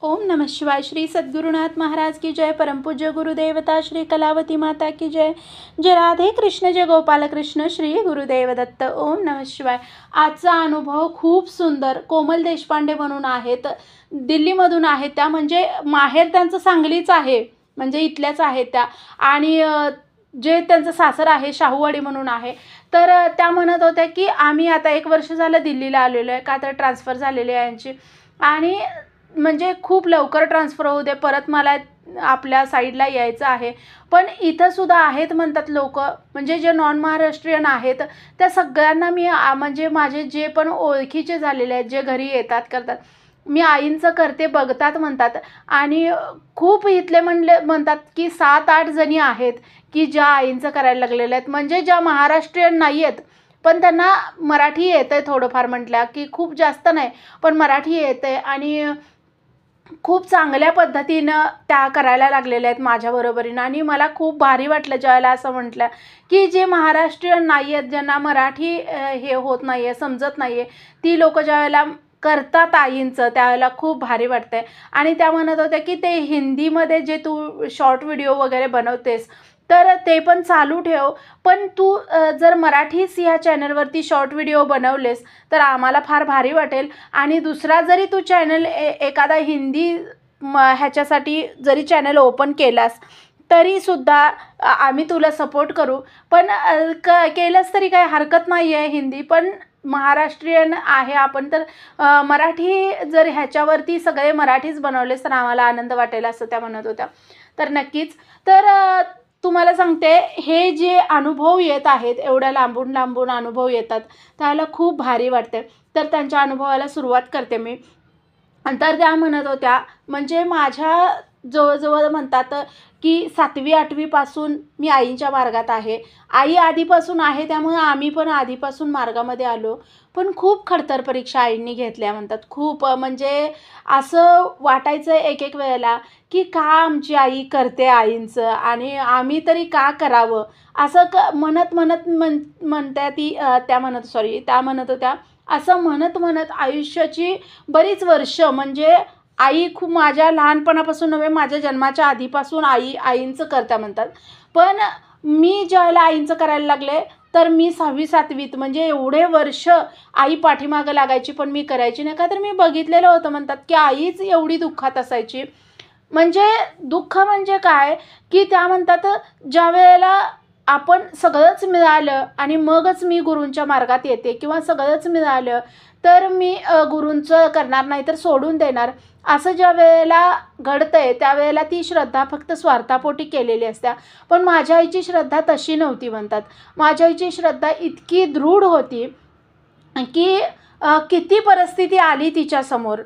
ओम नमः शिवाय। श्री सद्गुरुनाथ महाराज की जय। परमपूज्य गुरुदेवता श्री कलावती माता की जय। जय राधे कृष्ण, जय गोपाल कृष्ण, श्री गुरुदेव दत्त। ओम नमः शिवाय। आजचा अनुभव खूप सुंदर। कोमल देशपांडे म्हणून आहेत, दिल्लीमधून आहेत त्या, म्हणजे माहेर त्यांचं सांगलीच आहे, म्हणजे इथल्याच आहेत त्या. आणि जे त्यांचं सासर आहे शाहूवाडी म्हणून आहे. तर त्या म्हणत होत्या की आम्ही आता 1 वर्ष झालं दिल्लीला आलेलो आहे, का तर ट्रान्सफर झालेली आहे यांची. आणि म्हणजे खूप लवकर ट्रान्सफर होऊ दे, परत मला आपल्या साईडला यायचं आहे. पण इथंसुद्धा आहेत म्हणतात लोक, म्हणजे जे नॉन महाराष्ट्रीयन आहेत त्या सगळ्यांना मी म्हणजे माझे जे पण ओळखीचे झालेले आहेत, जे घरी येतात करतात, मी आईंचं करते बघतात म्हणतात. आणि खूप इथले म्हणतात की 7-8 जणी आहेत की ज्या आईंचं करायला लागलेल्या आहेत, म्हणजे ज्या महाराष्ट्रीयन नाही आहेत पण त्यांना मराठी येतं आहे थोडंफार, म्हटल्या की खूप जास्त नाही पण मराठी येतं आहे. आणि खूप चांगल्या पद्धतीनं त्या करायला लागलेल्या आहेत माझ्याबरोबरीनं. आणि मला खूप भारी वाटलं ज्यावेळेला असं म्हटलं की जे महाराष्ट्रीयन नाही आहेत, ज्यांना मराठी हे होत नाही आहे, समजत नाही आहे, ती लोकं ज्यावेळेला करतात आईंचं त्यावेळेला खूप भारी वाटतं आहे. आणि त्या म्हणत होत्या की ते हिंदीमध्ये जे तू शॉर्ट व्हिडिओ वगैरे बनवतेस तर ते पण चालू ठेव, पण तू जर मराठीच ह्या चॅनलवरती शॉर्ट व्हिडिओ बनवलेस तर आम्हाला फार भारी वाटेल. आणि दुसरा जरी तू चॅनल एखादा हिंदी ह्याच्यासाठी जरी चॅनल ओपन केलास तरीसुद्धा आम्ही तुला सपोर्ट करू. पण केलंच तरी काही हरकत नाही आहे. हिंदी पण महाराष्ट्रीयन आहे आपण, तर मराठी जर ह्याच्यावरती सगळे मराठीच बनवलेस तर आम्हाला आनंद वाटेल, असं त्या म्हणत होत्या. तर नक्कीच. तर तुम्हाला सांगते, हे जे अनुभव येत आहेत, एवढ्या लांबून लांबून अनुभव येतात, त्याला खूप भारी वाटते. तर त्यांच्या अनुभवाला सुरुवात करते मी. तर त्या म्हणत होत्या, म्हणजे माझ्या जवळजवळ म्हणतात की 7वी-8वी पासून मी आईंच्या मार्गात आहे. आई आधीपासून आहे, त्यामुळे आम्ही पण आधीपासून मार्गामध्ये आलो. पण खूप खडतर परीक्षा आईंनी घेतल्या म्हणतात. खूप म्हणजे असं वाटायचं एक वेळेला की का आमची आई करते आईंचं आणि आम्ही तरी का करावं, असं म्हणत म्हणत म्हणत्या ती त्या म्हणत होत्या, असं म्हणत म्हणत आयुष्याची बरीच वर्ष, म्हणजे आई खूप माझ्या लहानपणापासून नव्हे, माझ्या जन्माच्या आधीपासून आईंचं करत्या म्हणतात. पण मी ज्यावेळेला आईंचं करायला लागले तर मी 6वी-7वीत, म्हणजे एवढे वर्ष आई पाठीमागं लागायची पण मी करायची नाही, का तर मी बघितलेलं होतं म्हणतात की आईच एवढी दुःखात असायची. म्हणजे दुःख म्हणजे काय की त्या म्हणतात ज्या वेळेला आपण सगळंच मिळालं आणि मगच मी गुरूंच्या मार्गात येते, किंवा सगळंच मिळालं तर मी गुरूंचं करणार, नाही तर सोडून देणार, असं ज्या वेळेला घडतंय त्यावेळेला ती श्रद्धा फक्त स्वार्थापोटी केलेली असत्या. पण माझ्या आईची श्रद्धा तशी नव्हती म्हणतात. माझ्या आईची श्रद्धा इतकी दृढ होती की किती परिस्थिती आली तिच्यासमोर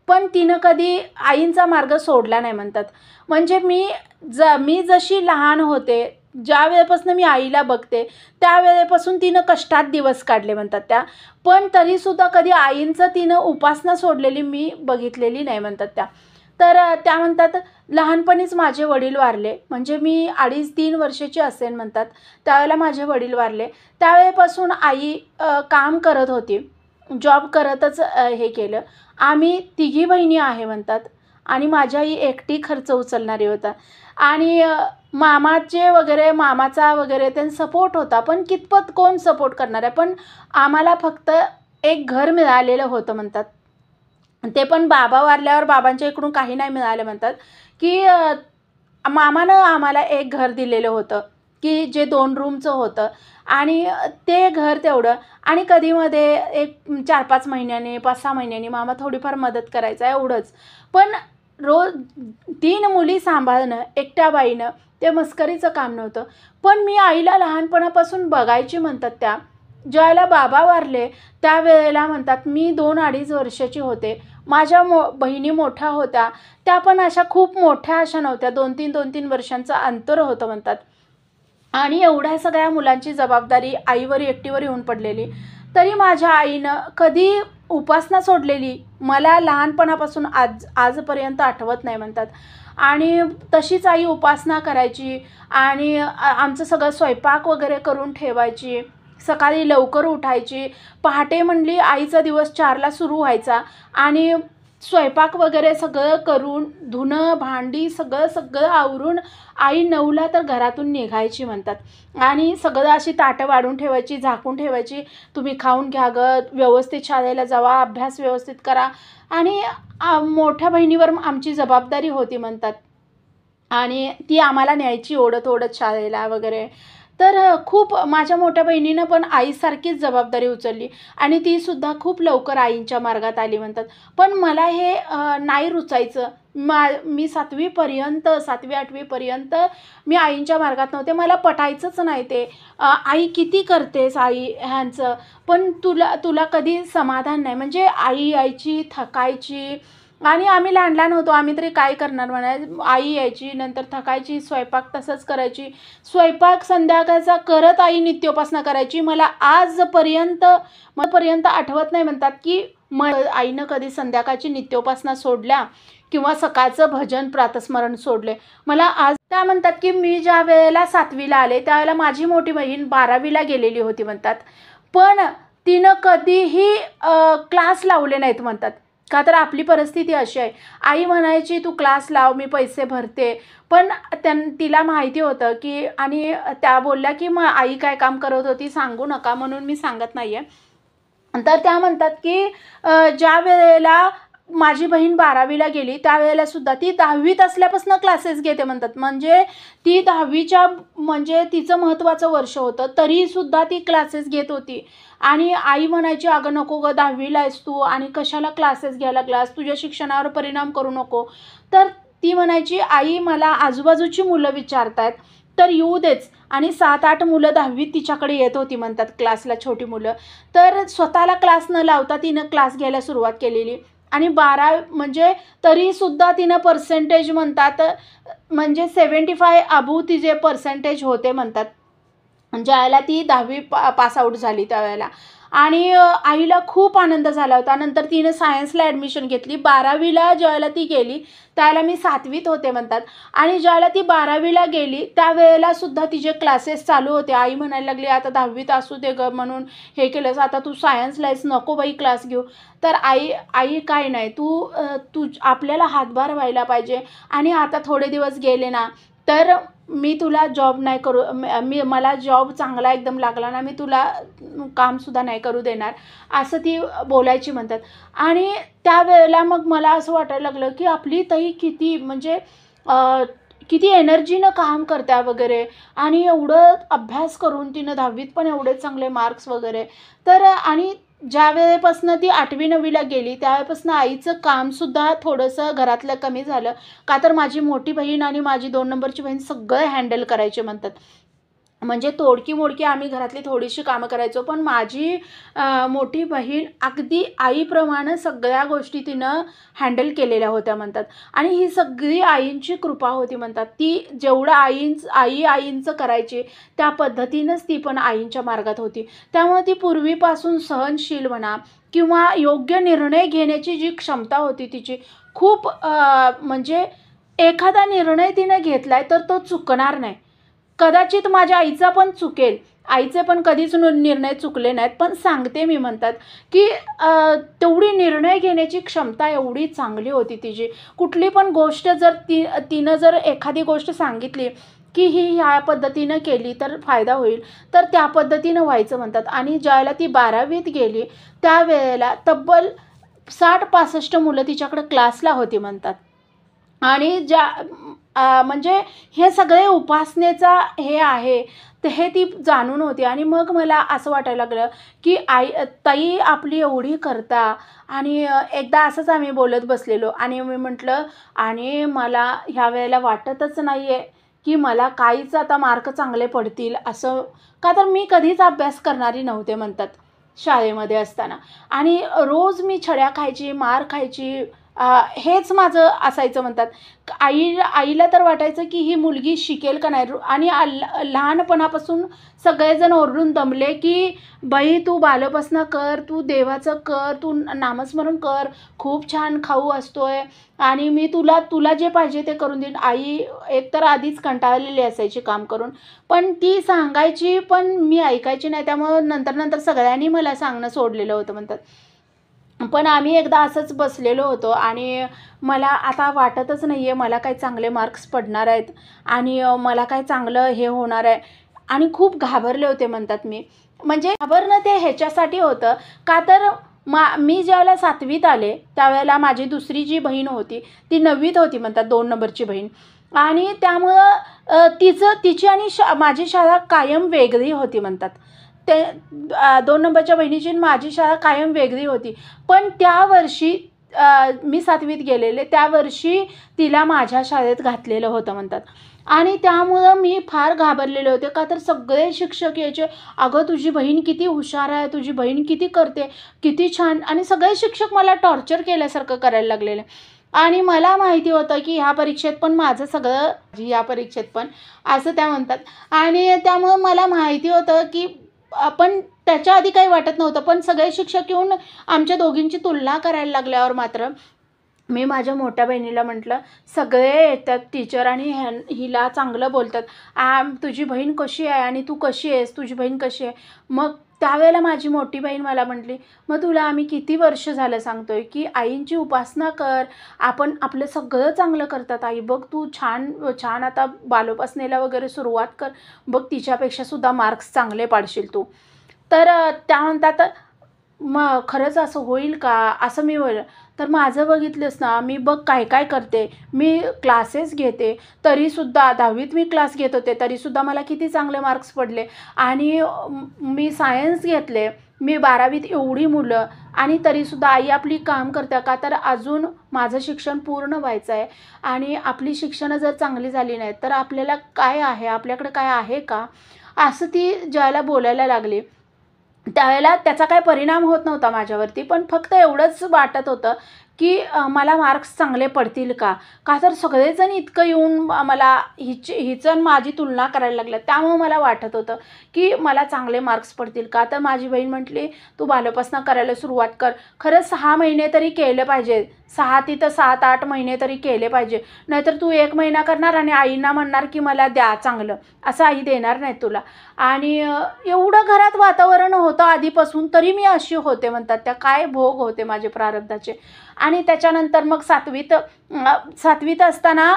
पण तिनं कधी आईंचा मार्ग सोडला नाही म्हणतात. म्हणजे मी जशी लहान होते, ज्या वेळेपासून मी आईला बघते त्यावेळेपासून तिनं कष्टात दिवस काढले म्हणतात त्या. पण तरीसुद्धा कधी आईंचं तिनं उपासना सोडलेली मी बघितलेली नाही म्हणतात त्या. तर त्या म्हणतात लहानपणीच माझे वडील वारले, म्हणजे मी 2.5-3 वर्षाची असेल म्हणतात, त्यावेळेला माझे वडील वारले. त्यावेळेपासून आई काम करत होती, जॉब करतच हे केलं. आम्ही 3घी बहिणी आहे म्हणतात आणि माझी आई एकटी खर्च उचलणारी होता. आणि मामाचा वगैरे त्यांचा सपोर्ट होता, पण कितपत कोण सपोर्ट करणार आहे. पण आम्हाला फक्त एक घर मिळालेलं होतं म्हणतात. ते पण बाबा वारल्यावर बाबांच्या इकडून काही नाही मिळालं म्हणतात, की मामानं आम्हाला एक घर दिलेलं होतं की जे 2 रूमचं होतं. आणि ते घर तेवढं, आणि कधीमध्ये एक 4-5 महिन्याने 5-6 महिन्यांनी मामा थोडीफार मदत करायचा, एवढंच. पण रोज 3 मुली सांभाळणं एकट्या बाईनं ते मस्करीचं काम नव्हतं. पण मी आईला लहानपणापासून बघायची म्हणतात त्या. ज्यावेळेला बाबा वारले त्यावेळेला म्हणतात मी 2-2.5 वर्षाची होते. माझ्या बहिणी मोठ्या होत्या, त्या पण अशा खूप मोठ्या अशा नव्हत्या, 2-3 वर्षांचं अंतर होतं म्हणतात. आणि एवढ्या सगळ्या मुलांची जबाबदारी आईवर एकटीवर येऊन पडलेली, तरी माझ्या आईनं कधी उपासना सोडलेली मला लहानपणापासून आजपर्यंत आठवत नाही म्हणतात. आणि तशीच आई उपासना करायची आणि आमचं सगळं स्वयंपाक वगैरे करून ठेवायची, सकाळी लवकर उठायची. पहाटे म्हणली आईचा दिवस 4ला सुरू व्हायचा आणि स्वयंपाक वगैरे सगळं करून धुणं भांडी सगळं आवरून आई 9ला तर घरातून निघायची म्हणतात. आणि सगळं अशी ताटं वाढून ठेवायची, झाकून ठेवायची. तुम्ही खाऊन घ्या गं, व्यवस्थित शाळेला जावा, अभ्यास व्यवस्थित करा. आणि मोठ्या बहिणीवर आमची जबाबदारी होती म्हणतात. आणि ती आम्हाला न्यायची ओढत शाळेला वगैरे. तर खूप माझ्या मोठ्या बहिणीनं पण आईसारखीच जबाबदारी उचलली आणि तीसुद्धा खूप लवकर आईंच्या मार्गात आली म्हणतात. पण मला हे नाही रुचायचं. मी 7वी-8वीपर्यंत मी आईंच्या मार्गात नव्हते. मला पटायचंच नाही ते. आई किती करतेस आई ह्यांचं, पण तुला कधी समाधान नाही. म्हणजे आई यायची, थकायची आणि आम्ही लहान होतो. आम्ही तरी काय करणार म्हणा. आई यायची, नंतर थकायची, स्वयंपाक तसंच करायची. स्वयंपाक संध्याकाळचा करत आई नित्योपासना करायची. मला आजपर्यंत आठवत नाही म्हणतात की आईनं कधी संध्याकाळची नित्योपासना सोडल्या किंवा सकाळचं भजन प्रातस्मरण सोडले. मला आज त्या म्हणतात की मी ज्या वेळेला 7वीला आले त्यावेळेला माझी मोठी बहीण 12वीला गेलेली होती म्हणतात. पण तिनं कधीही क्लास लावले नाहीत म्हणतात. का तर आपली परिस्थिती अशी आहे. आई म्हणायची तू क्लास लाव, मी पैसे भरते. पण तिला माहिती होतं की, आणि त्या बोलल्या की मग आई काय काम करत होती सांगू नका, म्हणून मी सांगत नाही आहे. तर त्या म्हणतात की ज्या वेळेला माझी बहीण 12वीला गेली त्यावेळेला सुद्धा ती 10वीत असल्यापासून क्लासेस घेते म्हणतात. म्हणजे ती 10वीच्या म्हणजे तिचं महत्त्वाचं वर्ष होतं, तरीसुद्धा ती क्लासेस घेत होती. आणि आई म्हणायची अगं नको गं, 10वीला आहेस तू आणि कशाला क्लासेस घ्यायला लागलास, तुझ्या शिक्षणावर परिणाम करू नको. तर ती म्हणायची आई मला आजूबाजूची मुलं विचारतायत तर येऊ देच. आणि 7-8 मुलं 10वीत तिच्याकडे येत होती म्हणतात क्लासला, छोटी मुलं. तर स्वतःला क्लास न लावता तिनं क्लास घ्यायला सुरुवात केलेली. आणि 12 म्हणजे तरीसुद्धा तिनं पर्सेंटेज म्हणतात म्हणजे 75 अबोव तिचे पर्सेंटेज होते म्हणतात ज्यावेळेला ती 10वी पास आऊट झाली त्यावेळेला. आणि आईला खूप आनंद झाला होता. नंतर तिनं सायन्सला ॲडमिशन घेतली. 12वीला ज्यावेळेला ती गेली त्यावेळेला मी 7वीत होते म्हणतात. आणि ज्यावेळेला ती 12वीला गेली त्यावेळेला सुद्धा तिचे क्लासेस चालू होते. आई म्हणायला लागली आता 10वीत असू दे गं म्हणून हे केलंस, आता तू सायन्सला आहेस, नको बाई क्लास घेऊ. तर आई काय नाही, तू आपल्याला हातभार व्हायला पाहिजे. आणि आता थोडे दिवस गेले ना तर मी तुला जॉब नाही करू, मला जॉब चांगला एकदम लागला ना मी तुला कामसुद्धा नाही करू देणार, असं ती बोलायची म्हणतात. आणि त्यावेळेला मग मला असं वाटायला लागलं की आपली ताई किती म्हणजे किती एनर्जीनं काम करत्या वगैरे. आणि एवढं अभ्यास करून तिनं 10वीत पण एवढे चांगले मार्क्स वगैरे. तर आणि ज्या वेळेपासून ती 8वी-9वीला गेली त्यावेळेपासून आईचं कामसुद्धा थोडंसं घरातलं कमी झालं. का तर माझी मोठी बहीण आणि माझी 2 नंबरची बहीण सगळं हँडल करायचे म्हणतात. म्हणजे तोडकी-मोडकी आम्ही घरातली थोडीशी कामं करायचो. पण माझी मोठी बहीण अगदी आईप्रमाणे सगळ्या गोष्टी तिनं हँडल केलेल्या होत्या म्हणतात. आणि ही सगळी आईंची कृपा होती म्हणतात. ती जेवढं आईंचं करायची त्या पद्धतीनंच ती पण आईंच्या मार्गात होती. त्यामुळे ती पूर्वीपासून सहनशील म्हणा किंवा योग्य निर्णय घेण्याची जी क्षमता होती तिची खूप म्हणजे एखादा निर्णय तिनं घेतला आहे तर तो चुकणार नाही. कदाचित माझ्या आईचा पण चुकेल, आईचे पण कधीच निर्णय चुकले नाहीत. पण सांगते मी म्हणतात की तेवढी निर्णय घेण्याची क्षमता एवढी चांगली होती तिची. कुठली पण गोष्ट जर तिनं जर एखादी गोष्ट सांगितली की ही ह्या पद्धतीनं केली तर फायदा होईल तर त्या पद्धतीनं व्हायचं म्हणतात. आणि ज्यावेळेला ती 12वीत गेली त्यावेळेला तब्बल 60-65 मुलं तिच्याकडे क्लासला होती म्हणतात. आणि म्हणजे हे सगळे उपासनेचा हे आहे तर हे ती जाणून होती. आणि मग मला असं वाटायला लागलं की ताई आपली एवढी करता. आणि एकदा असंच आम्ही बोलत बसलेलो आणि मी म्हटलं आणि मला ह्या वेळेला वाटतच नाही आहे की मला काहीच आता मार्क चांगले पडतील असं. का तर मी कधीच अभ्यास करणारी नव्हते म्हणतात शाळेमध्ये असताना. आणि रोज मी छड्या खायची, मार खायची, हेच माझं असायचं म्हणतात. आईला तर वाटायचं की ही मुलगी शिकेल का नाही. आणि लहानपणापासून सगळेजण ओरडून दमले की बाई तू बालपासनं कर, तू देवाचं कर, तू नामस्मरण कर, खूप छान खाऊ असतोय आणि मी तुला जे पाहिजे ते करून देईन. आई एकतर आधीच कंटाळलेली असायची काम करून, पण ती सांगायची पण मी ऐकायची नाही. त्यामुळं नंतर सगळ्यांनी मला सांगणं सोडलेलं होतं म्हणतात. पण आम्ही एकदा असंच बसलेलो होतो आणि मला आता वाटतच नाही आहे मला काही चांगले मार्क्स पडणार आहेत आणि मला काय चांगलं हे होणार आहे आणि खूप घाबरले होते म्हणतात मी. म्हणजे घाबरणं ते ह्याच्यासाठी होतं का तर मी ज्यावेळेला 7वीत आले त्यावेळेला माझी दुसरी जी बहीण होती ती 9वीत होती म्हणतात, 2 नंबरची बहीण. आणि त्यामुळं तिची आणि माझी शाळा कायम वेगळी होती म्हणतात. ते 2 नंबरच्या बहिणीची आणि माझी शाळा कायम वेगळी होती. पण त्या वर्षी मी 7वीत गेलेले त्या वर्षी तिला माझ्या शाळेत घातलेलं होतं म्हणतात. आणि त्यामुळं मी फार घाबरलेले होते का तर सगळे शिक्षक यायचे, "अगं तुझी बहीण किती हुशार आहे, तुझी बहीण किती करते, किती छान." आणि सगळे शिक्षक मला टॉर्चर केल्यासारखं करायला लागलेले. आणि मला माहिती होतं की ह्या परीक्षेत पण माझं सगळं या परीक्षेत पण असं त्या म्हणतात. आणि त्यामुळं मला माहिती होतं की पण त्याच्या आधी काही वाटत नव्हतं. पण सगळे शिक्षक येऊन आमच्या दोघींची तुलना करायला लागल्यावर मात्र मी माझ्या मोठ्या बहिणीला म्हटलं, "सगळे येतात टीचर आणि हिला चांगलं बोलतात. तुझी बहीण कशी आहे आणि तू कशी आहेस? तुझी बहीण कशी आहे?" मग त्यावेळेला माझी मोठी बहीण मला म्हटली, "मग तुला आम्ही किती वर्ष झालं सांगतोय की आईंची उपासना कर. आपण आपलं सगळं चांगलं करतात आई. बघ तू छान छान आता बालोपासनेला वगैरे सुरुवात कर. बघ तिच्यापेक्षासुद्धा मार्क्स चांगले पाडशील तू." तर त्या म्हणतात, "मग खरंच असं होईल का?" असं मी बोललं. तर माझं बघितलंस ना, मी बघ काय काय करते. मी क्लासेस घेते, तरीसुद्धा 10वीत मी क्लास घेत होते, तरीसुद्धा मला किती चांगले मार्क्स पडले. आणि मी सायन्स घेतले. मी 12वीत एवढी मुलं आणि तरीसुद्धा आई आपली काम करते का तर अजून माझं शिक्षण पूर्ण व्हायचं आहे. आणि आपली शिक्षणं जर चांगली झाली नाहीत, तर आपल्याला काय आहे, आपल्याकडे काय आहे का? असं ती ज्यावेळेला बोलायला लागली, त्यावेळेला त्याचा काही परिणाम होत नव्हता माझ्यावरती. पण फक्त एवढंच वाटत होतं, की मला मार्क्स चांगले पडतील का? का तर सगळेजण इतकं येऊन मला हिचं आणि माझी तुलना करायला लागल्या. त्यामुळं मला वाटत होतं, की मला चांगले मार्क्स पडतील का? तर माझी बहीण म्हटली, "तू बालोपासना करायला सुरुवात कर. खरं 6 महिने तरी केलं पाहिजे. 6 तिथं 7-8 महिने तरी केले पाहिजे. नाहीतर तू 1 महिना करणार आणि आईंना म्हणणार, की मला द्या चांगलं. असं आई देणार नाहीत तुला." आणि एवढं घरात वातावरण होतं आधीपासून, तरी मी अशी होते म्हणतात. त्या काय भोग होते माझे प्रारब्धाचे. आणि त्याच्यानंतर मग 7वीत असताना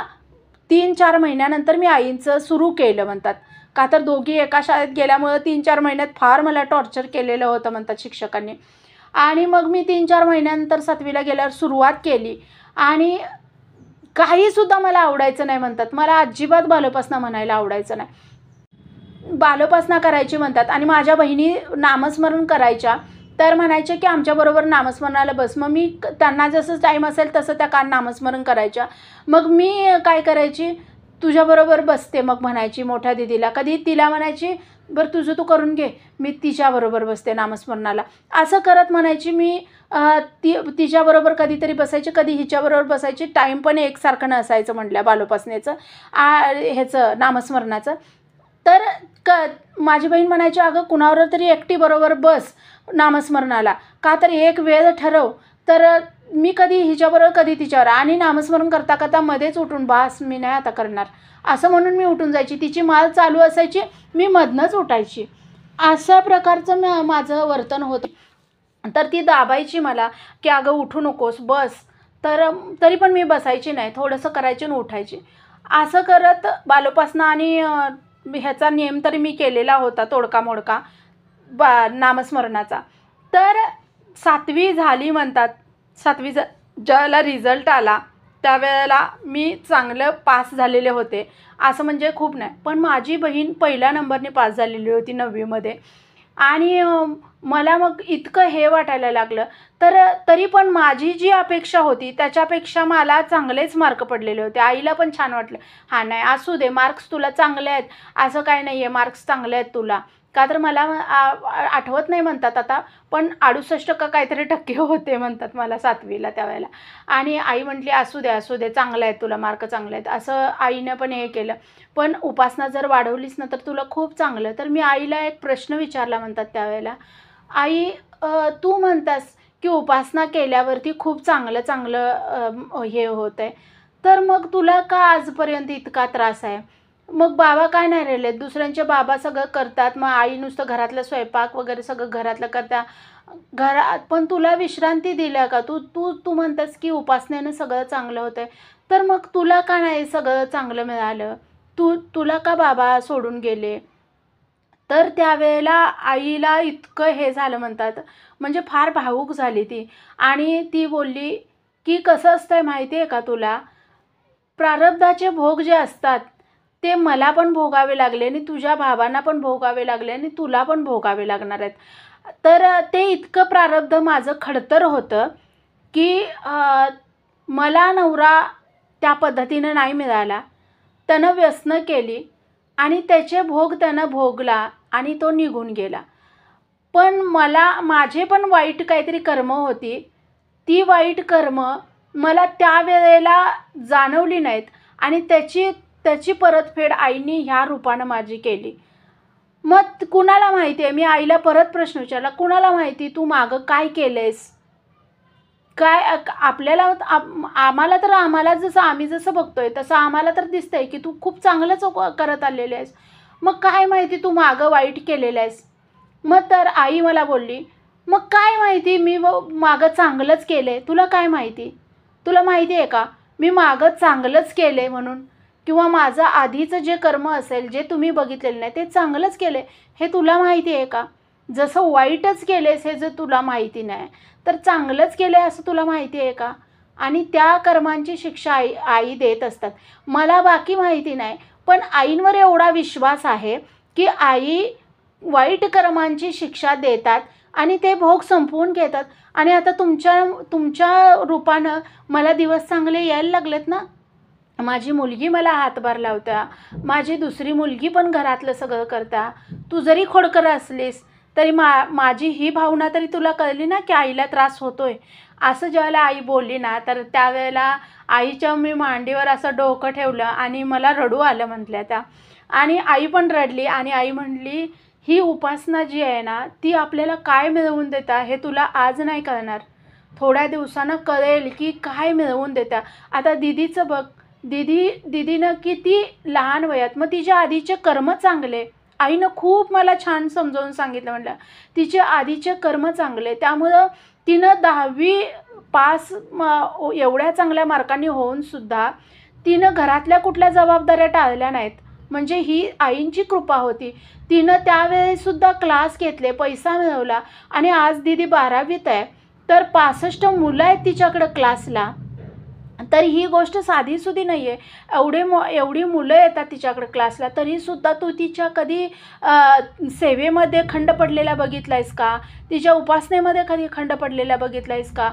3-4 महिन्यानंतर मी आईंचं सुरू केलं म्हणतात. का तर दोघी एका शाळेत गेल्यामुळं 3-4 महिन्यात फार मला टॉर्चर केलेलं होतं म्हणतात शिक्षकांनी. आणि मग मी 3-4 महिन्यानंतर 7वीला गेल्यावर सुरुवात केली आणि काहीसुद्धा मला आवडायचं नाही म्हणतात. मला अजिबात बालोपासना म्हणायला आवडायचं नाही. बालोपासना करायची म्हणतात आणि माझ्या बहिणी नामस्मरण करायच्या. तर म्हणायचे की आमच्याबरोबर नामस्मरणाला बस. मग मी त्यांना जसं टाईम असेल तसं त्या नामस्मरण करायच्या. मग मी काय करायची, तुझ्याबरोबर बसते मग म्हणायची मोठ्या दीदीला. कधी तिला म्हणायची, "बरं तुझं तू करून घे, मी तिच्याबरोबर बसते नामस्मरणाला." असं करत म्हणायची मी तिच्याबरोबर कधीतरी बसायची, कधी हिच्याबरोबर बसायची. टाईम पण एकसारखं नसायचं म्हटल्या बालोपासनेचं ह्याचं नामस्मरणाचं. तर माझी बहीण म्हणायची, "अगं कुणाबरोबर तरी एकटी बरोबर बस नामस्मरणाला. का तर एक वेळ ठरव." तर मी कधी हिच्याबरोबर कधी तिच्यावर आणि नामस्मरण करता करता मध्येच उठून, "बास मी नाही आता करणार." असं म्हणून मी उठून जायची. तिची माळ चालू असायची, मी मधनंच उठायची. अशा प्रकारचं माझं वर्तन होतं. तर ती दाबायची मला, की "अगं उठू नकोस, बस." तर तरी पण मी बसायची नाही. थोडंसं करायची आणि उठायची. असं करत बालोपासना आणि ह्याचा नियम तरी मी केलेला होता तोडका-मोडका नामस्मरणाचा. तर 7वी झाली म्हणतात. 7वी ज्यावेळेला रिझल्ट आला, त्यावेळेला मी चांगलं पास झालेले होते. असं म्हणजे खूप नाही. पण माझी बहीण पहिल्या नंबरने पास झालेली होती 9वीमध्ये. आणि मला मग इतकं हे वाटायला लागलं. तरी पण माझी जी अपेक्षा होती त्याच्यापेक्षा मला चांगलेच मार्क पडलेले होते. आईला पण छान वाटलं. "हां, नाही असू दे, मार्क्स तुला चांगले आहेत. असं काही नाही आहे, मार्क्स चांगले आहेत तुला." का तर मला आठवत नाही म्हणतात आता, पण 68 का काहीतरी टक्के होते म्हणतात मला 7वीला त्यावेळेला. आणि आई म्हटली, "असू दे, असू दे, चांगलं आहे तुला, मार्क चांगले आहेत." असं आईनं पण हे केलं. "पण उपासना जर वाढवलीस ना तर तुला खूप चांगलं." तर मी आईला एक प्रश्न विचारला म्हणतात त्यावेळेला, "आई, तू म्हणतास की उपासना केल्यावरती खूप चांगलं चांगलं हे होतं आहे. तर मग तुला का आजपर्यंत इतका त्रास आहे? मग बाबा काय नाही राहिलेत? दुसऱ्यांचे बाबा सगळं करतात, मग आई नुसतं घरातलं स्वयंपाक वगैरे सगळं घरातलं करता घरात पण तुला विश्रांती दिल्या का? तू तू तू म्हणतेस की उपासनेनं सगळं चांगलं होतंय, तर मग तुला का नाही सगळं चांगलं मिळालं? तुला का बाबा सोडून गेले? तर त्यावेळेला आईला इतकं हे झालं म्हणतात, म्हणजे फार भावूक झाली ती. आणि ती बोलली, की "कसं असतंय माहिती आहे का तुला? प्रारब्धाचे भोग जे असतात, ते मला पण भोगावे लागले आणि तुझ्या बाबांना पण भोगावे लागले आणि तुला पण भोगावे लागणार आहेत." तर ते इतकं प्रारब्ध माझं खडतर होतं, की मला नवरा त्या पद्धतीनं नाही मिळाला. त्यानं व्यसनं केली आणि त्याचे भोग त्यानं भोगला आणि तो निघून गेला. पण माझे पण वाईट काहीतरी कर्म होती. ती वाईट कर्म मला त्यावेळेला जाणवली नाहीत आणि त्याची त्याची परतफेड आईनी ह्या रूपानं माझी केली. मग कुणाला माहिती आहे? मी आईला परत प्रश्न विचारला, "कुणाला माहिती तू मागं काय केलंयस? काय आपल्याला आम्हाला तर आम्ही जसं बघतोय तसं आम्हाला तर दिसतंय की तू खूप चांगलंच करत आलेली आहेस. मग काय माहिती तू मागं वाईट केलेलं आहेस?" मग तर आई मला बोलली, "मग काय माहिती मी मागं चांगलंच केलंय. तुला काय माहिती? तुला माहिती आहे का मी मागं चांगलंच केलंय म्हणून? किंवा माझं आधीचं जे कर्म असेल, जे तुम्ही बघितलेलं नाही ते चांगलंच केलंय हे तुला माहिती आहे का? जसं वाईटच केलेस हे जर तुला माहिती नाही, तर चांगलंच केलंय असं तुला माहिती आहे का?" आणि त्या कर्मांची शिक्षा आई आई देत असतात. मला बाकी माहिती नाही, पण आईंवर एवढा विश्वास आहे, की आई वाईट कर्मांची शिक्षा देतात आणि ते भोग संपवून घेतात. आणि आता तुमच्या तुमच्या रूपानं मला दिवस चांगले यायला लागलेत ना. माझी मुलगी मला हातभार लावत्या, माझी दुसरी मुलगी पण घरातलं सगळं करता. तू जरी खोडकर असलीस तरी माझी ही भावना तरी तुला कळली ना, की आईला त्रास होतोय. असं ज्यावेळेला आई बोलली ना, तर त्यावेळेला आईच्या मी मांडीवर असं डोकं ठेवलं आणि मला रडू आलं म्हटल्या त्या. आणि आई पण रडली आणि आई म्हटली, "ही उपासना जी आहे ना, ती आपल्याला काय मिळवून देता हे तुला आज नाही कळणार. थोड्या दिवसानं कळेल की काय मिळवून देता." आता दीदीचं बघ, दीदीनं किती लहान वयात, मग तिच्या आधीचे कर्म चांगले. आईनं खूप मला छान समजावून सांगितलं म्हटलं, तिचे आधीचे कर्म चांगले. त्यामुळं तिनं 10वी पास एवढ्या चांगल्या मार्कांनी होऊनसुद्धा तिनं घरातल्या कुठल्या जबाबदाऱ्या टाळल्या नाहीत. म्हणजे ही आईंची कृपा होती. तिनं त्यावेळेसुद्धा क्लास घेतले, पैसा मिळवला आणि आज दीदी 12वीत आहे. तर 65 मुलं आहेत तिच्याकडं क्लासला. तर ही गोष्ट साधीसुधी नाही आहे. एवढी मुलं येतात तिच्याकडे क्लासला, तरीसुद्धा तू तिच्या कधी सेवेमध्ये खंड पडलेला बघितला आहेस का? तिच्या उपासनेमध्ये कधी खंड पडलेला बघितला आहेस का?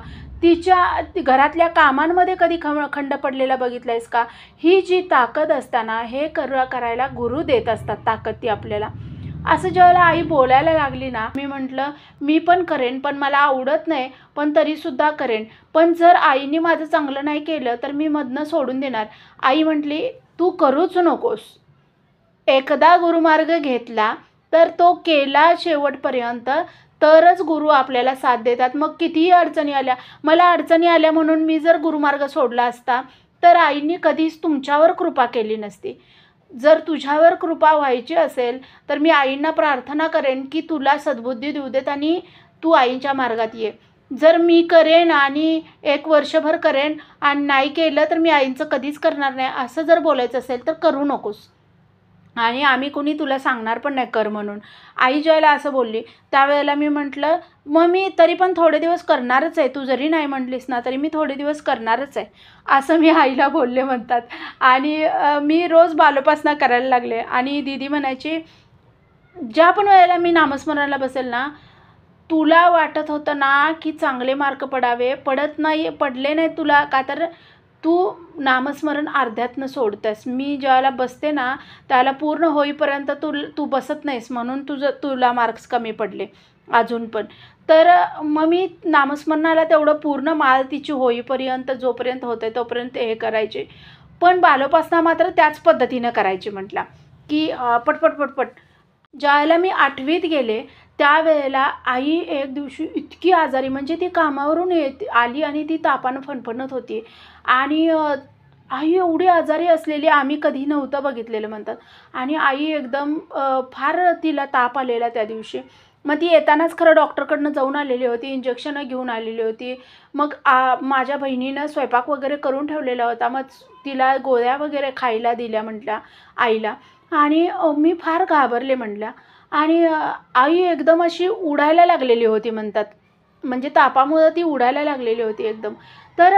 घरातल्या कामांमध्ये कधी खंड पडलेला बघितला आहेस का? ही जी ताकद असताना हे करायला गुरु देत असतात ताकद ती आपल्याला. असं ज्यावेळेला आई बोलायला लागली ना, मी म्हटलं, "मी पण करेन, पण मला आवडत नाही, पण तरीसुद्धा करेन. पण जर आईने माझं चांगलं नाही केलं, तर मी मधनं सोडून देणार." आई म्हटली, "तू करूच नकोस. एकदा गुरुमार्ग घेतला, तर तो केला शेवटपर्यंत, तरच गुरु आपल्याला साथ देतात. मग कितीही अडचणी आल्या, मला अडचणी आल्या म्हणून मी जर गुरुमार्ग सोडला असता, तर आईंनी कधीच तुमच्यावर कृपा केली नसती. जर तुझ्यावर कृपा व्हायची असेल, तर मी आईंना प्रार्थना करेन, की तुला सद्बुद्धी देऊ देत आणि तू आईंच्या मार्गात ये. जर मी करेन आणि 1 वर्षभर करेन आणि नाही केलं, तर मी आईंचं कधीच करणार नाही." असं जर बोलायचं असेल, तर करू नकोस. आणि आम्ही कोणी तुला सांगणार पण नाही कर म्हणून. आई ज्यावेळेला असं बोलली, त्यावेळेला मी म्हटलं, "मग मी तरी पण थोडे दिवस करणारच आहे. तू जरी नाही म्हटलीस ना, तरी मी थोडे दिवस करणारच आहे." असं मी आईला बोलले म्हणतात. आणि मी रोज बालोपासना करायला लागले आणि दीदी म्हणायची, "ज्या पण वेळेला मी नामस्मरणाला बसेल ना, तुला वाटत होतं ना, की चांगले मार्क पडले नाही तुला का तर तू नामस्मरण अर्ध्यातनं सोडतेस. मी ज्यावेळेला बसते ना, त्याला पूर्ण होईपर्यंत तू बसत नाहीस म्हणून तुला मार्क्स कमी पडले अजून पण." तर मग मी नामस्मरणाला तेवढं पूर्ण माळ तिची होईपर्यंत जोपर्यंत होते तोपर्यंत हे करायचे. पण बालोपासना मात्र त्याच पद्धतीनं करायची म्हटला, की पटपट. ज्यावेळेला मी 8वीत गेले, त्यावेळेला आई एक दिवशी इतकी आजारी, म्हणजे ती कामावरून आली आणि ती तापानं फणफणत होती. आणि आई एवढी आजारी असलेली आम्ही कधी नव्हतं बघितलेलं म्हणतात. आणि आई एकदम फार तिला ताप आलेला त्या दिवशी. मग ती येतानाच खरं डॉक्टरकडनं जाऊन आलेली होती, इंजेक्शनं घेऊन आलेली होती. मग माझ्या बहिणीनं स्वयंपाक वगैरे करून ठेवलेला होता. मग तिला गोळ्या वगैरे खायला दिल्या म्हटल्या आईला. आणि मी फार घाबरले म्हटल्या. आणि आई एकदम अशी उडायला लागलेली होती म्हणतात. म्हणजे तापामुळं ती उडायला लागलेली होती एकदम. तर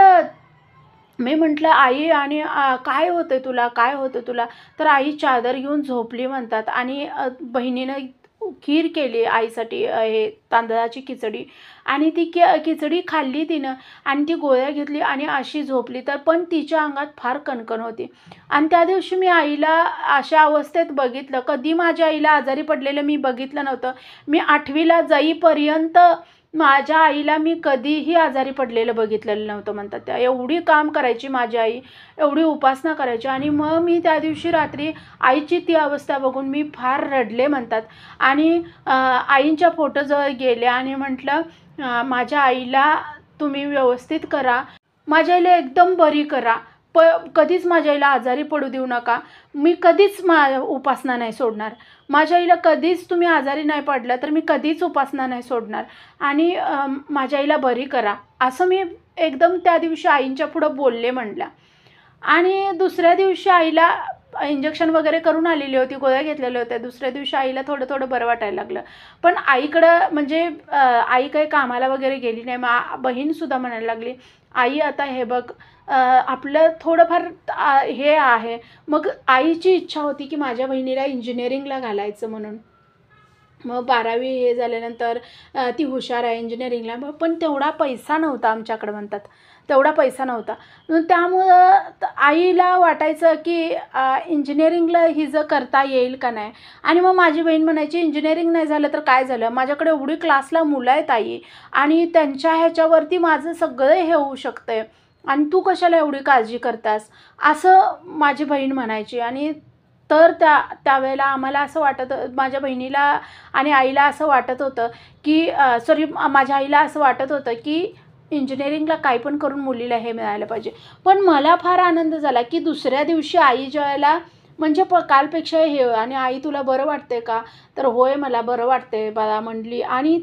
मी म्हटलं, "आई आणि काय होतंय तुला? काय होतं तुला?" तर आई चादर घेऊन झोपली म्हणतात. आणि बहिणीनं खीर केली आईसाठी, हे तांदळाची खिचडी. आणि ती खिचडी खाल्ली तिनं आणि ती गोळ्या घेतली आणि अशी झोपली. तर पण तिच्या अंगात फार कणकण होती. आणि त्या दिवशी मी आईला अशा अवस्थेत बघितलं. कधी माझ्या आईला आजारी पडलेलं मी बघितलं नव्हतं. मी 8वीला जाईपर्यंत माझ्या आईला मी कधीही आजारी पडलेलं बघितलेलं नव्हतं म्हणतात त्या. एवढी काम करायची माझी आई, एवढी उपासना करायची. आणि मग मी त्या दिवशी रात्री आईची ती अवस्था बघून मी फार रडले म्हणतात. आणि आईंच्या फोटोजवळ गेले आणि म्हटलं, माझ्या आईला तुम्ही व्यवस्थित करा, माझ्या आईला एकदम बरी करा, कधीच माझ्या आईला आजारी पडू देऊ नका. मी कधीच उपासना नाही सोडणार. माझ्या आईला कधीच तुम्ही आजारी नाही पडलं तर मी कधीच उपासना नाही सोडणार. आणि माझ्या आईला बरी करा, असं मी एकदम त्या दिवशी आईंच्या पुढं बोलले म्हटल्या. आणि दुसऱ्या दिवशी आईला इंजेक्शन वगैरे करून आलेली होती, गोळ्या घेतलेल्या होत्या. दुसऱ्या दिवशी आईला थोडं थोडं बरं वाटायला लागलं. पण आईकडं म्हणजे आई काही कामाला वगैरे गेली नाही. बहीणसुद्धा म्हणायला लागली, "आई आता हे बघ, आपलं थोडंफार हे आहे." मग आईची इच्छा होती की माझ्या बहिणीला इंजिनिअरिंगला घालायचं म्हणून. मग 12वी हे झाल्यानंतर ती हुशार आहे इंजिनिअरिंगला. पण तेवढा पैसा नव्हता आमच्याकडं म्हणतात. तेवढा पैसा नव्हता. त्यामुळं आईला वाटायचं की इंजिनिअरिंगला हिचं करता येईल का नाही. आणि मग माझी बहीण म्हणायची, "इंजिनिअरिंग नाही झालं तर काय झालं? माझ्याकडे एवढी क्लासला मुलं आहेत आई, आणि त्यांच्या ह्याच्यावरती माझं सगळं हे होऊ शकतंय, आणि तू कशाला एवढी काळजी करतास?" असं माझी बहीण म्हणायची. आणि तर त्यावेळेला आम्हाला असं माझ्या बहिणीला आणि आईला असं वाटत होतं की माझ्या आईला असं वाटत होतं की इंजिनिअरिंगला काही पण करून मुलीला हे मिळालं पाहिजे. पण मला फार आनंद झाला की दुसऱ्या दिवशी आई ज्यावेळेला म्हणजे कालपेक्षा हे, आणि "आई तुला बरं वाटतंय का?" तर "होय मला बरं वाटतंय बाळा" म्हटली. आणि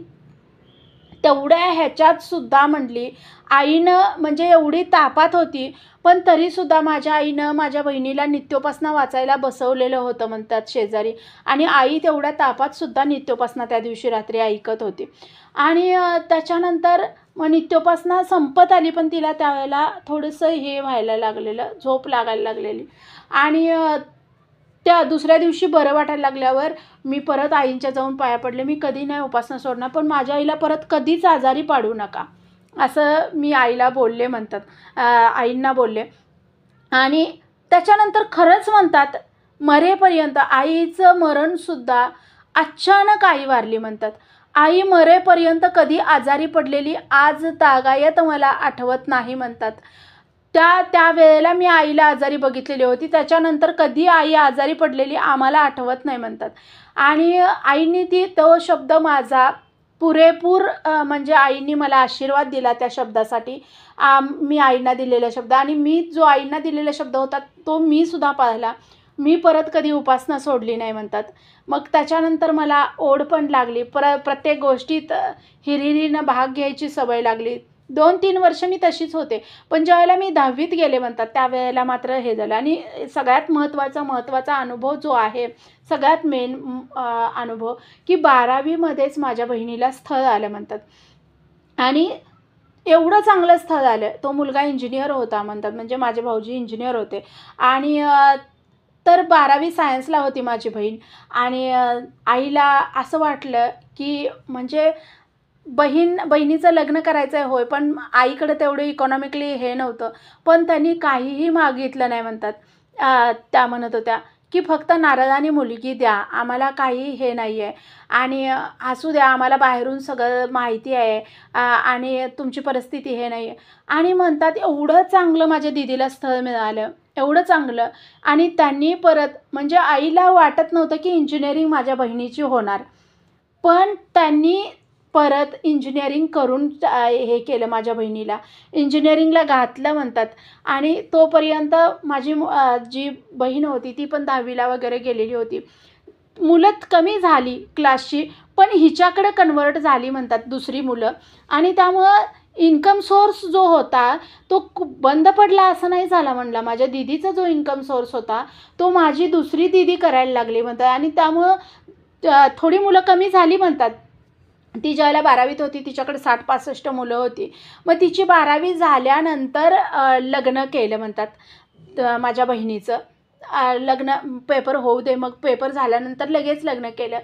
तेवढ्या ह्याच्यात सुद्धा म्हटली आईनं, म्हणजे एवढी तापात होती पण तरीसुद्धा माझ्या आईनं माझ्या बहिणीला नित्योपासना वाचायला बसवलेलं होतं म्हणतात शेजारी. आणि आई तेवढ्या तापातसुद्धा नित्योपासना त्या दिवशी रात्री ऐकत होती. आणि त्याच्यानंतर मग नित्योपासना संपत आली, पण तिला त्यावेळेला थोडंसं हे व्हायला लागलेलं, झोप लागायला लागलेली. आणि त्या दुसऱ्या दिवशी बरं वाटायला लागल्यावर मी परत आईंच्या जाऊन पाया पडले. मी कधी नाही उपासना सोडणार, पण माझ्या आईला परत कधीच आजारी पाडू नका, असं मी आईला बोलले म्हणतात, आईंना बोलले. आणि त्याच्यानंतर खरंच म्हणतात मरेपर्यंत आईचं मरणसुद्धा अचानक आई वारली म्हणतात. आई मरेपर्यंत कधी आजारी पडलेली आज तागायत मला आठवत नाही म्हणतात. त्यावेळेला मी आईला आजारी बघितलेली होती. त्याच्यानंतर कधी आई आजारी पडलेली आम्हाला आठवत नाही म्हणतात. आणि आईने तो शब्द माझा पुरेपूर म्हणजे आईने मला आशीर्वाद दिला त्या शब्दासाठी. मी आईंना दिलेला शब्द, आणि मी जो आईंना दिलेला शब्द होता तो मी सुद्धा पाळला. मी परत कधी उपासना सोडली नाही म्हणतात. मग त्याच्यानंतर मला ओढ पण लागली. प्रत्येक गोष्टीत हिरिरीनं भाग घ्यायची सवय लागली. 2-3 वर्ष मी तशीच होते. पण ज्यावेळेला मी 10वीत गेले म्हणतात त्यावेळेला मात्र हे झालं. आणि सगळ्यात महत्त्वाचा अनुभव जो आहे, सगळ्यात मेन अनुभव, की 12वीमध्येच माझ्या बहिणीला स्थळ आलं म्हणतात. आणि एवढं चांगलं स्थळ आलं, तो मुलगा इंजिनियर होता म्हणतात, म्हणजे माझे भाऊजी इंजिनियर होते. आणि तर 12वी सायन्सला होती माझी बहीण. आणि आईला असं वाटलं की म्हणजे बहिणीचं लग्न करायचं आहे, होय, पण आईकडे तेवढं इकॉनॉमिकली हे नव्हतं. पण त्यांनी काहीही मागितलं नाही म्हणतात. त्या म्हणत होत्या की फक्त नारळाने मुलगी द्या, आम्हाला काही हे नाही आहे, आणि असू द्या, आम्हाला बाहेरून सगळं माहिती आहे, आणि तुमची परिस्थिती हे नाही आहे. आणि म्हणतात एवढं चांगलं माझ्या दीदीला स्थळ मिळालं, एवढं चांगलं. आणि त्यांनी परत, म्हणजे आईला वाटत नव्हतं की इंजिनिअरिंग माझ्या बहिणीची होणार, पण त्यांनी परत इंजिनिअरिंग करून हे केलं, माझ्या बहिणीला इंजिनिअरिंगला घातलं म्हणतात. आणि तोपर्यंत माझी जी बहीण होती ती पण 10वीला वगैरे गेलेली होती. मुलं कमी झाली क्लासची, पण हिच्याकडे कन्वर्ट झाली म्हणतात दुसरी मुलं आणि त्यामुळं इन्कम सोर्स जो होता तो बंद पडला असं नाही झाला म्हणला. माझ्या दीदीचा जो इन्कम सोर्स होता तो माझी दुसरी दीदी करायला लागली म्हणतात आणि त्यामुळं थोडी मुलं कमी झाली म्हणतात. ती ज्यावेळेला 12वीत होती तिच्याकडे 60-65 मुलं होती. मग तिची 12वी झाल्यानंतर लग्न केलं म्हणतात माझ्या बहिणीचं. लग्न पेपर होऊ दे, मग पेपर झाल्यानंतर लगेच लग्न केलं.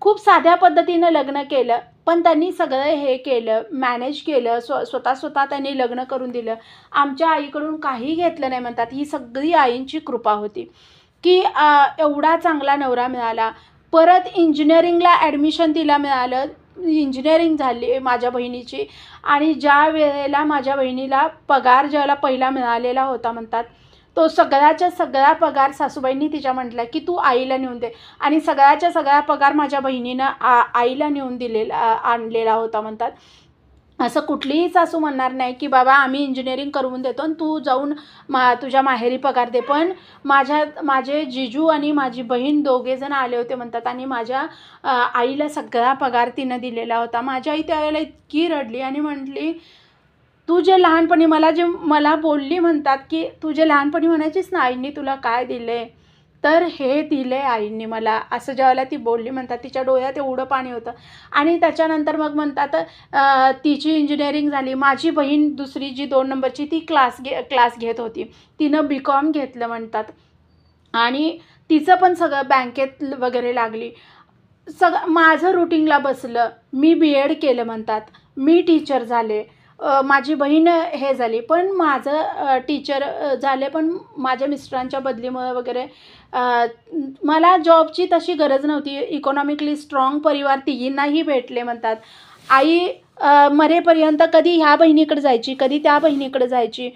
खूप साध्या पद्धतीनं लग्न केलं, पण त्यांनी सगळं हे केलं, मॅनेज केलं. स्वतः त्यांनी लग्न करून दिलं. आमच्या आईकडून काही घेतलं नाही म्हणतात. ही सगळी आईंची कृपा होती की एवढा चांगला नवरा मिळाला. परत इंजिनिअरिंगला ॲडमिशन तिला मिळालं. इंजिनिअरिंग झाली माझ्या बहिणीची आणि ज्या वेळेला माझ्या बहिणीला पगार ज्यावेळेला पहिला मिळालेला होता म्हणतात तो सगळ्याच्या सगळा पगार सासूबाईंनी तिच्या म्हटलं की तू आईला नेऊन दे आणि सगळ्याच्या सगळा पगार माझ्या बहिणीनं आईला नेऊन आणलेला होता म्हणतात. असं कुठलीही सासू म्हणणार नाही की बाबा आम्ही इंजिनिअरिंग करून देतो आणि तू जाऊन तुझ्या माहेरी पगार दे. पण माझे जिजू आणि माझी बहीण दोघेजण आले होते म्हणतात आणि माझ्या आईला सगळा पगार तिनं दिलेला होता. माझी आई त्यावेळेला इतकी रडली आणि म्हटली तू जे लहानपणी मला बोलली म्हणतात की तू जे लहानपणी म्हणायचीस ना आईंनी तुला काय दिले तर हे दिले आईंनी मला, असं ज्यावेळेला ती बोलली म्हणतात तिच्या डोळ्यात एवढं पाणी होतं. आणि त्याच्यानंतर मग म्हणतात तिची इंजिनिअरिंग झाली. माझी बहीण दुसरी जी 2 नंबरची ती क्लास घेत होती. तिनं BCom घेतलं म्हणतात आणि तिचं पण सगळं बँकेत वगैरे लागली. माझं रुटीनला बसलं. मी BEd केलं म्हणतात. मी टीचर झाले. माझी बहीण हे झाली पण माझं टीचर झाले पण माझ्या मिस्टरांच्या बदलीमुळे वगैरे मला जॉबची तशी गरज नव्हती. इकॉनॉमिकली स्ट्रॉंग परिवार तिघींनाही भेटले म्हणतात. आई मरेपर्यंत कधी ह्या बहिणीकडे जायची कधी त्या बहिणीकडे जायची.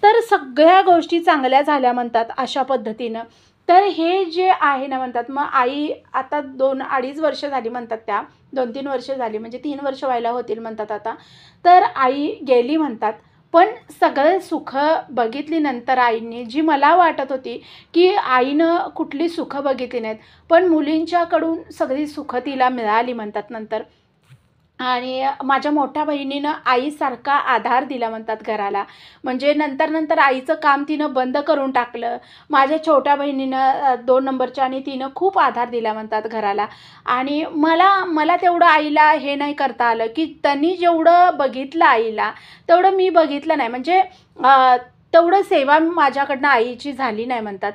तर सगळ्या गोष्टी चांगल्या झाल्या म्हणतात अशा पद्धतीनं. तर हे जे आहे ना म्हणतात मग आई आता 2-2.5 वर्ष झाली म्हणतात त्या 2-3 वर्ष झाली म्हणजे 3 वर्ष व्हायला होतील म्हणतात आता. तर आई गेली म्हणतात. पण सगळे सुख बघितली नंतर आईंनी जी मला वाटत होती की आईनं कुठली सुख बघितली नाहीत पण मुलींच्याकडून सगळी सुख तिला मिळाली म्हणतात नंतर. आणि माझ्या मोठ्या बहिणीनं आईसारखा आधार दिला म्हणतात घराला. म्हणजे नंतर आईचं काम तिनं बंद करून टाकलं. माझ्या छोट्या बहिणीनं 2 नंबरच्या आणि तिनं खूप आधार दिला म्हणतात घराला. आणि मला तेवढं आईला हे नाही करता आलं की त्यांनी जेवढं बघितलं आईला तेवढं मी बघितलं नाही. म्हणजे तेवढं सेवा माझ्याकडनं आईची झाली नाही म्हणतात.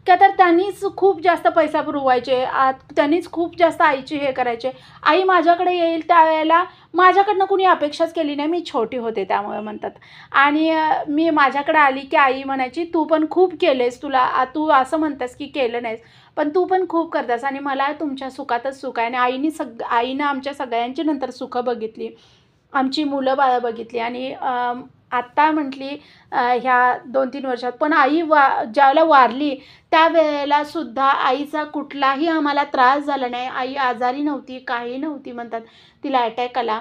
का तर त्यांनीच खूप जास्त पैसा पुरवायचे. त्यांनीच खूप जास्त आईची हे करायचे. आई माझ्याकडे येईल त्यावेळेला माझ्याकडनं कुणी अपेक्षाच केली नाही. मी छोटी होते त्यामुळे म्हणतात. आणि मी माझ्याकडे आली की आई म्हणायची तू पण खूप केलेस. तू असं म्हणतेस की केलं नाहीस पण तू पण खूप करतेस आणि मला तुमच्या सुखातच सुख आहे. आणि आईनं आमच्या सगळ्यांची नंतर सुखं बघितली. आमची मुलं बाळं बघितली आणि आत्ता म्हटली ह्या 2-3 वर्षात. पण आई ज्यावेळेला वारली त्यावेळेला सुद्धा आईचा कुठलाही आम्हाला त्रास झाला नाही. आई आजारी नव्हती काही नव्हती म्हणतात. तिला अटॅक आला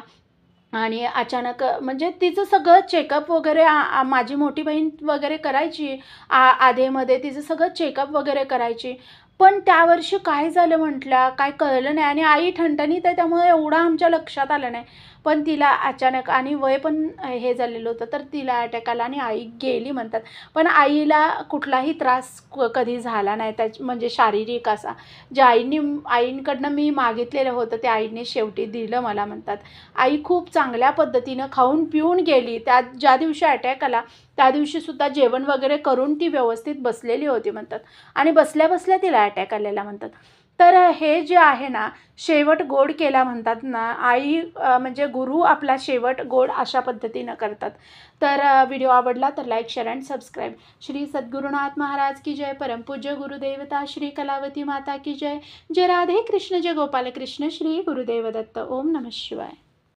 आणि अचानक म्हणजे तिचं सगळं चेकअप वगैरे माझी मोठी बहीण वगैरे करायची. आधेमध्ये तिचं सगळं चेकअप वगैरे करायची. पण त्यावर्षी काय झालं म्हटलं काय कळलं नाही आणि आई ठणठणीत आहे त्यामुळे एवढं आमच्या लक्षात आलं नाही. पण तिला अचानक आणि वय पण हे झालेलं होतं तर तिला अटॅक आला आणि आई गेली म्हणतात. पण आईला कुठलाही त्रास कधी झाला नाही म्हणजे शारीरिक असा. जे आईंकडनं मी मागितलेलं होतं ते आईने शेवटी दिलं मला म्हणतात. आई खूप चांगल्या पद्धतीनं खाऊन पिऊन गेली. ज्या दिवशी अटॅक आला त्या दिवशीसुद्धा जेवण वगैरे करून ती व्यवस्थित बसलेली होती म्हणतात आणि बसल्या बसल्या तिला अटॅक आलेला म्हणतात. तर हे जे आहे ना शेवट गोड केला म्हणतात ना आई म्हणजे गुरु आपला शेवट गोड अशा पद्धतीनं करतात. तर व्हिडिओ आवडला तर like share and subscribe. Shri Sadgurunath Maharaj की जय. परमपूज्य गुरुदेवता श्री कलावती माता की जय. जय राधे कृष्ण जय गोपाल कृष्ण. श्री गुरुदेव दत्त. ओम नमः शिवाय.